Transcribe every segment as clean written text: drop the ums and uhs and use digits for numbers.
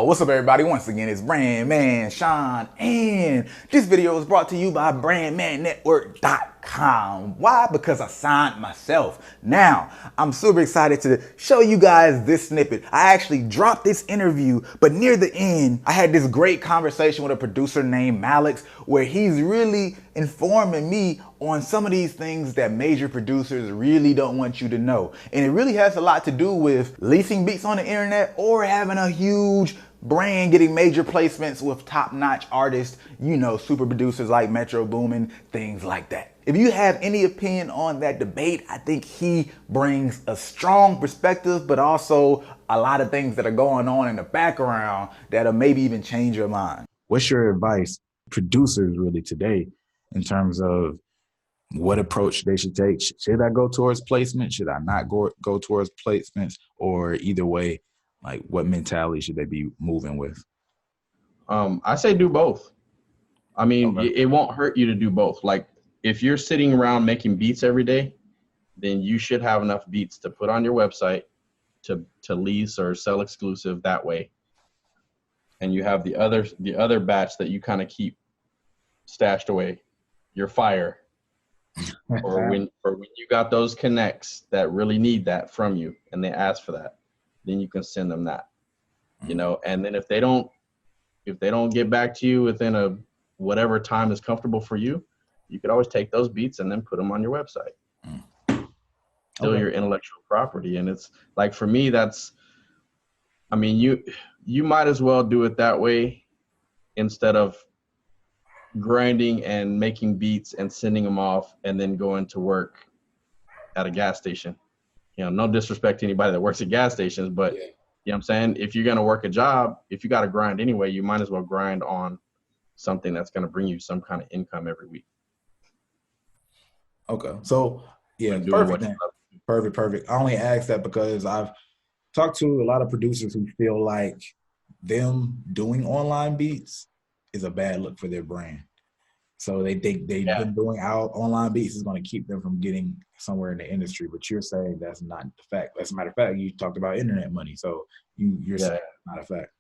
What's up, everybody? Once again, it's Brand Man Sean, and this video is brought to you by BrandManNetwork.com. Why? Because I signed myself. Now, I'm super excited to show you guys this snippet. I actually dropped this interview, but near the end, I had this great conversation with a producer named Malix, where he's really informing me on some of these things that major producers really don't want you to know. And it really has a lot to do with leasing beats on the internet or having a huge brand getting major placements with top-notch artists, you know, super producers like Metro Boomin, things like that. If you have any opinion on that debate, I think he brings a strong perspective, but also a lot of things that are going on in the background that'll maybe even change your mind. What's your advice, producers really today, in terms of what approach they should take? Should I go towards placement? Should I not go towards placements? Or either way, like what mentality should they be moving with? I say do both. I mean, Okay. it won't hurt you to do both. Like if you're sitting around making beats every day, then you should have enough beats to put on your website to lease or sell exclusive that way. And you have the other batch that you kind of keep stashed away, your fire. or when you got those connects that really need that from you and they ask for that, then you can send them that, you know. And then if they don't get back to you within a whatever time is comfortable for you, you could always take those beats and then put them on your website. Still your intellectual property. And it's like, for me, that's, I mean, you might as well do it that way instead of grinding and making beats and sending them off and then going to work at a gas station. You know, no disrespect to anybody that works at gas stations, but you know what I'm saying? If you're going to work a job, if you got to grind anyway, you might as well grind on something that's going to bring you some kind of income every week. Okay. So yeah, perfect. I only ask that because I've talked to a lot of producers who feel like them doing online beats is a bad look for their brand. So they think them doing out online beats is going to keep them from getting somewhere in the industry. But you're saying that's not the fact. As a matter of fact, you talked about internet money. So you're saying it's not a fact.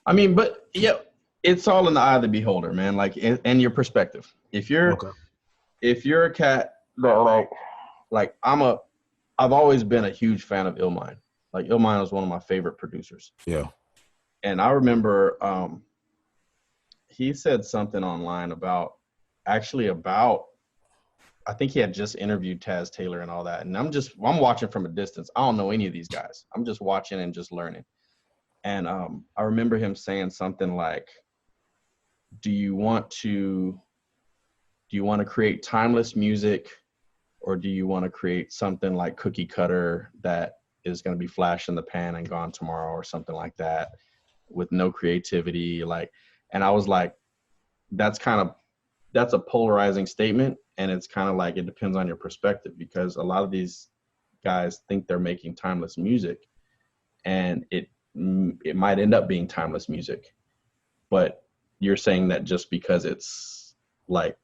I mean, but yeah, it's all in the eye of the beholder, man. Like, and your perspective. If you're a cat that like I've always been a huge fan of Illmind. Like Illmind was one of my favorite producers. Yeah. And I remember he said something online about I think he had just interviewed Taz Taylor and all that. And I'm watching from a distance. I don't know any of these guys. I'm just watching and just learning. And I remember him saying something like, do you want to create timeless music, or do you want to create something like cookie cutter that is going to be flash in the pan and gone tomorrow, or something like that with no creativity? Like, and I was like, that's a polarizing statement. And it's kind of like, it depends on your perspective, because a lot of these guys think they're making timeless music, and it might end up being timeless music. But you're saying that just because it's like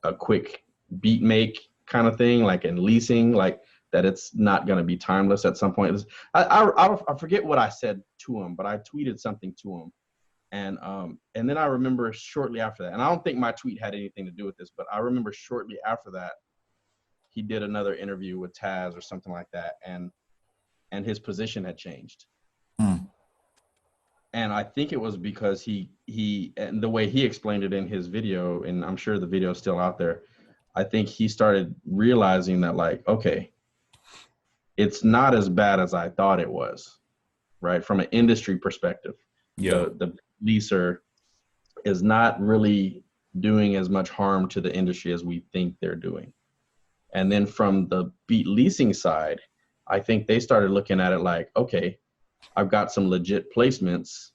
a quick beat make kind of thing, like in leasing, like that it's not going to be timeless at some point. I forget what I said to him, but I tweeted something to him. And then I remember shortly after that, and I don't think my tweet had anything to do with this, but I remember shortly after that, he did another interview with Taz or something like that, and his position had changed. And I think it was because he and the way he explained it in his video, and I'm sure the video is still out there, I think he started realizing that, like, okay, it's not as bad as I thought it was, right? From an industry perspective. Yeah. The leaser is not really doing as much harm to the industry as we think they're doing. And then from the beat leasing side, I think they started looking at it like, okay, I've got some legit placements.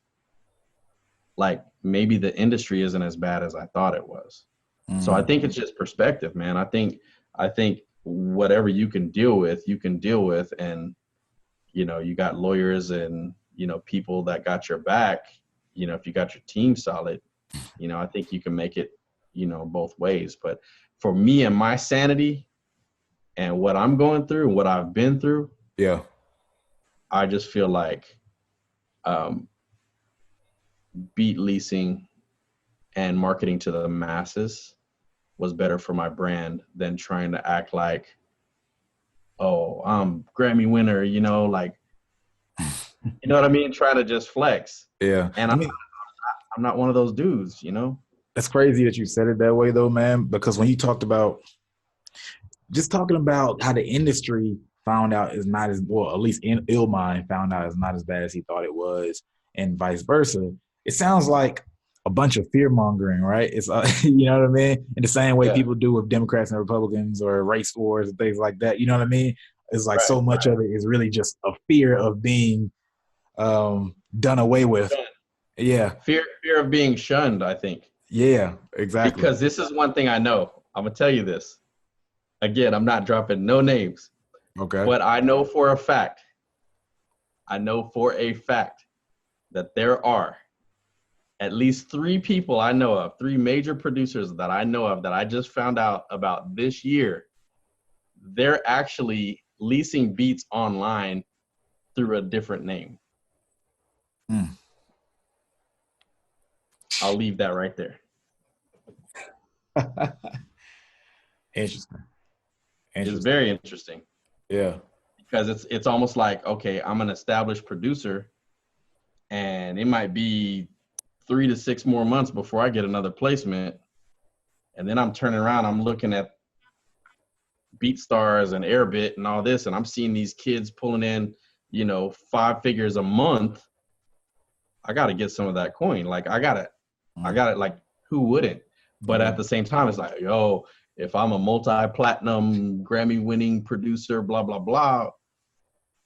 Like, maybe the industry isn't as bad as I thought it was. So I think it's just perspective, man. I think whatever you can deal with, and, you know, you got lawyers and, you know, people that got your back. You know, if you got your team solid, you know, I think you can make it, you know, both ways. But for me and my sanity and what I'm going through and what I've been through, yeah, I just feel like beat leasing and marketing to the masses was better for my brand than trying to act like, oh, I'm Grammy winner, you know, like, you know what I mean? Trying to just flex. Yeah. And I'm not one of those dudes, you know? That's crazy that you said it that way though, man, because when you talked about just talking about how the industry found out is not as well, at least in Illmind found out is not as bad as he thought it was, and vice versa. It sounds like a bunch of fear mongering, right? It's you know what I mean? In the same way people do with Democrats and Republicans or race wars and things like that. You know what I mean? It's like so much of it is really just a fear of being done away with. Yeah. Fear of being shunned, I think. Yeah, exactly. Because this is one thing I know. I'm gonna tell you this. Again, I'm not dropping no names. Okay. But I know for a fact that there are at least 3 people I know of, 3 major producers that I know of that I just found out about this year. They're actually leasing beats online through a different name. I'll leave that right there. Interesting. It's very interesting. Yeah. Because it's almost like, okay, I'm an established producer and it might be 3 to 6 more months before I get another placement. And then I'm turning around, I'm looking at Beatstars and Airbit and all this, and I'm seeing these kids pulling in, you know, 5 figures a month. I got to get some of that coin. Like I got it. Like who wouldn't? But at the same time, it's like, yo, if I'm a multi-platinum Grammy-winning producer, blah, blah, blah,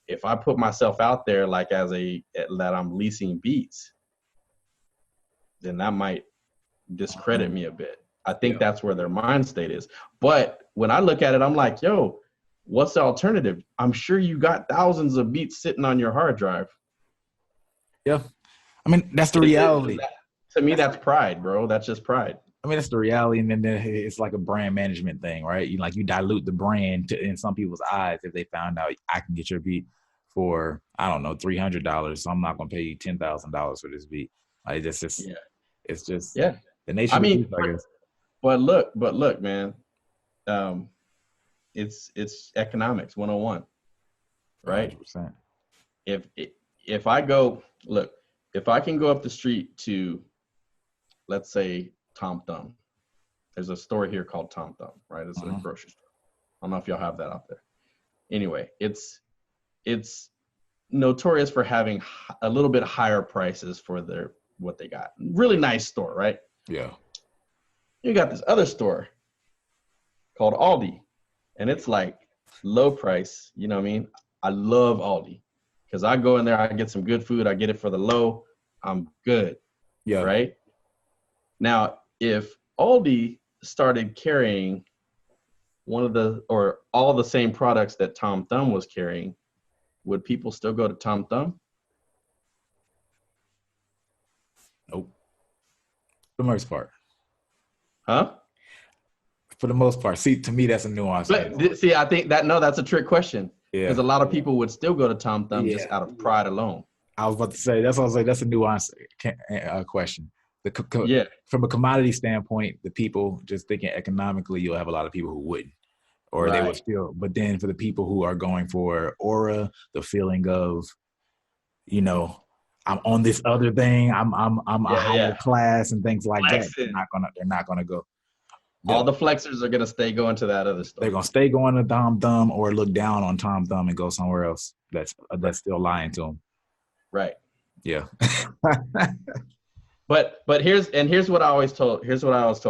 if I put myself out there like that I'm leasing beats, then that might discredit me a bit. I think that's where their mind state is. But when I look at it, I'm like, yo, what's the alternative? I'm sure you got thousands of beats sitting on your hard drive. Yeah. I mean, that's the reality. To me, that's pride, bro. That's just pride. I mean, that's the reality, and then it's like a brand management thing, right? You dilute the brand in some people's eyes if they found out I can get your beat for, I don't know, $300, so I'm not gonna pay you $10,000 for this beat. Like it's just the nature. I mean, of beats, I guess. But look, man, it's economics 101, right? 100%. If I go look, if I can go up the street to, let's say, Tom Thumb. There's a store here called Tom Thumb, right? It's a grocery store. I don't know if y'all have that out there. Anyway, it's notorious for having a little bit higher prices for what they got. Really nice store, right? Yeah. You got this other store called Aldi, and it's like low price. You know what I mean? I love Aldi because I go in there, I get some good food, I get it for the low, I'm good. Yeah. Right? Now, if Aldi started carrying all the same products that Tom Thumb was carrying, would people still go to Tom Thumb? Nope. For the most part. Huh? For the most part. See, to me, that's a nuance. But see, I think that's a trick question. Yeah. Because a lot of people would still go to Tom Thumb just out of pride alone. I was about to say, that's a nuance question. From a commodity standpoint, the people just thinking economically, you'll have a lot of people who wouldn't, or they would still. But then for the people who are going for aura, the feeling of, you know, I'm on this other thing, I'm a higher class and things like that. They're not gonna go. All the flexers are gonna stay going to that other store. They're gonna stay going to Tom Thumb or look down on Tom Thumb and go somewhere else that's still lying to them. Right. Yeah. But here's what I always told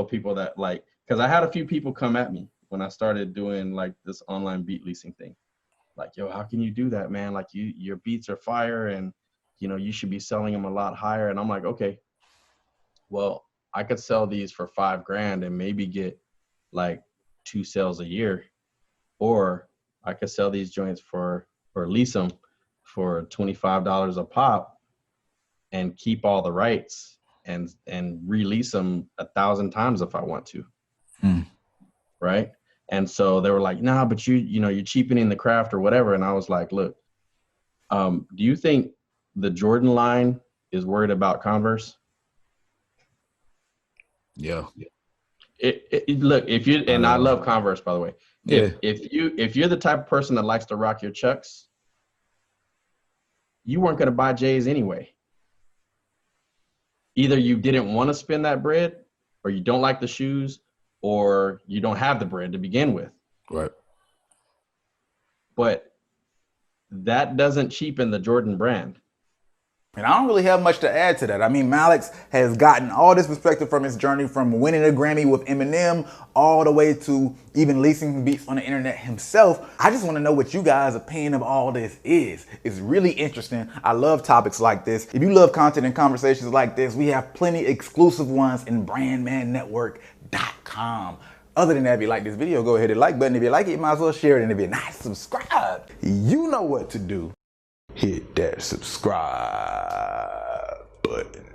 people that, like, because I had a few people come at me when I started doing like this online beat leasing thing. Like, yo, how can you do that, man? Like your beats are fire and you know you should be selling them a lot higher. And I'm like, okay, well, I could sell these for $5,000 and maybe get like 2 sales a year, or I could sell these joints or lease them for $25 a pop and keep all the rights and release them 1,000 times if I want to. Right. And so they were like, nah, but you're cheapening the craft or whatever. And I was like, look, do you think the Jordan line is worried about Converse? Yeah. Look, if you, and I love Converse, by the way. Yeah. If you're the type of person that likes to rock your Chucks, you weren't going to buy J's anyway. Either you didn't want to spend that bread, or you don't like the shoes, or you don't have the bread to begin with. Right. But that doesn't cheapen the Jordan brand. And I don't really have much to add to that. I mean, Malex has gotten all this perspective from his journey from winning a Grammy with Eminem all the way to even leasing beats on the internet himself. I just want to know what you guys' opinion of all this is. It's really interesting. I love topics like this. If you love content and conversations like this, we have plenty exclusive ones in brandmannetwork.com. Other than that, if you like this video, go ahead and like button. If you like it, you might as well share it. And if you're not subscribed, you know what to do. Hit that subscribe button.